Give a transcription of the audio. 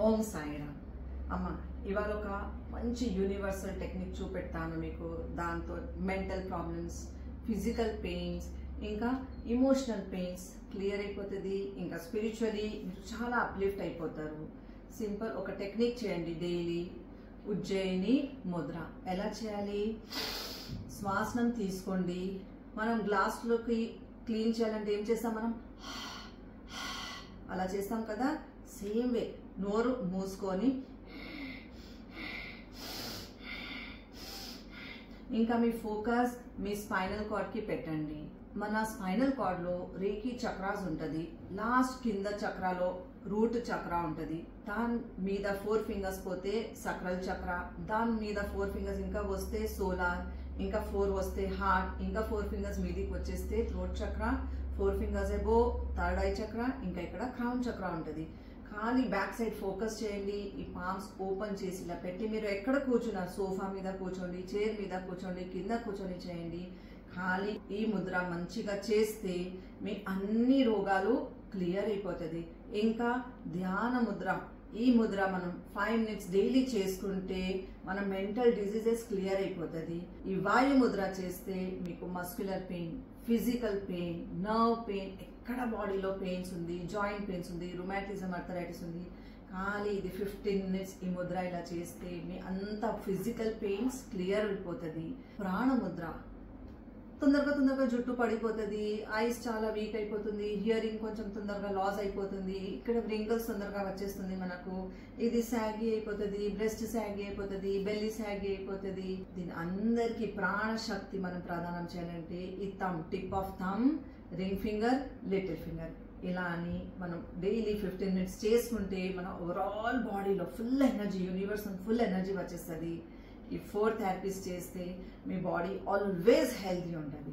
ఓం సాయిరామ్. అమ్మ, ఇవాళ ఒక మంచి యూనివర్సల్ టెక్నిక్ చూపెడతాను మీకు. దాంతో మెంటల్ ప్రాబ్లమ్స్, ఫిజికల్ పెయిన్స్, ఇంకా ఇమోషనల్ పెయిన్స్ క్లియర్ అయిపోతుంది. ఇంకా స్పిరిచువల్లీ మీరు చాలా అప్లిఫ్ట్ అయిపోతారు. సింపుల్ ఒక టెక్నిక్ చేయండి డైలీ. ఉజ్జయిని ముద్ర. ఎలా చేయాలి? శ్వాసనం తీసుకోండి. మనం గ్లాస్లోకి క్లీన్ చేయాలంటే ఏం చేస్తాం? మనం అలా చేస్తాం కదా. సేమ్ వే నోరు మూసుకొని ఇంకా మీ ఫోకస్ మీ స్పైనల్ కార్డ్ కి పెట్టండి. మన స్పైనల్ కార్డ్ లో రేఖీ చక్రాస్ ఉంటది. లాస్ట్ కింద చక్రాలో రూట్ చక్ర ఉంటది. దాని మీద 4 ఫింగర్స్ పోతే సక్రల్ చక్ర, దాని మీద 4 ఫింగర్స్ ఇంకా వస్తే సోలార్, ఇంకా 4 వస్తే హార్ట్, ఇంకా 4 ఫింగర్స్ మీదికి వచ్చేస్తే థ్రోట్ చక్ర, 4 ఫింగర్స్ ఎబో థర్డ్ ఐ చక్ర, ఇంకా ఇక్కడ క్రౌన్ చక్ర ఉంటది. ఖాళీ బ్యాక్ సైడ్ ఫోకస్ చేయండి. ఈ పామ్స్ ఓపెన్ చేసి ఇలా పెట్టి మీరు ఎక్కడ కూర్చున్నారు, సోఫా మీద కూర్చోండి, చైర్ మీద కూర్చోండి, కింద కూర్చొని చేయండి. ఖాళీ ఈ ముద్ర మంచిగా చేస్తే మీ అన్ని రోగాలు క్లియర్ అయిపోతుంది. ఇంకా ధ్యాన ముద్ర, ఈ ముద్ర మనం 5 మినిట్స్ డైలీ చేసుకుంటే మన మెంటల్ డిజీజెస్ క్లియర్ అయిపోతుంది. ఈ వాయు ముద్ర చేస్తే మీకు muscular pain, physical pain, nerve pain, ఎక్కడ బాడీలో పెయిన్స్ ఉంది, జాయింట్ పెయిన్స్ ఉంది, రుమాటిజం, అర్థరైటిస్ ఉంది, ఖాళీ ఇది 15 మినిట్స్ ఈ ముద్ర ఇలా చేస్తే మీ అంత ఫిజికల్ పెయిన్స్ క్లియర్ అయిపోతుంది. ప్రాణ ముద్ర, తొందరగా జుట్టు పడిపోతుంది, ఐస్ చాలా వీక్ అయిపోతుంది, హియరింగ్ కొంచెం తొందరగా లాస్ అయిపోతుంది, ఇక్కడ రింకల్స్ తొందరగా వచ్చేస్తుంది మనకు, ఇది సాగి అయిపోతుంది, బ్రెస్ట్ సాగి అయిపోతుంది, బెల్లి సాగి అయిపోతుంది. దీని అందరికి ప్రాణ శక్తి మనం ప్రదానం చేయాలంటే ఈ thumb, tip of thumb, ring finger, little finger ఇలా అని మనం డైలీ 15 మినిట్స్ చేసుకుంటే మన ఓవరాల్ బాడీలో full energy, universe full energy వచ్చేస్తుంది. ఈ 4 థెరపీస్ చేస్తే మీ బాడీ ఆల్వేస్ హెల్తీ ఉంటుంది.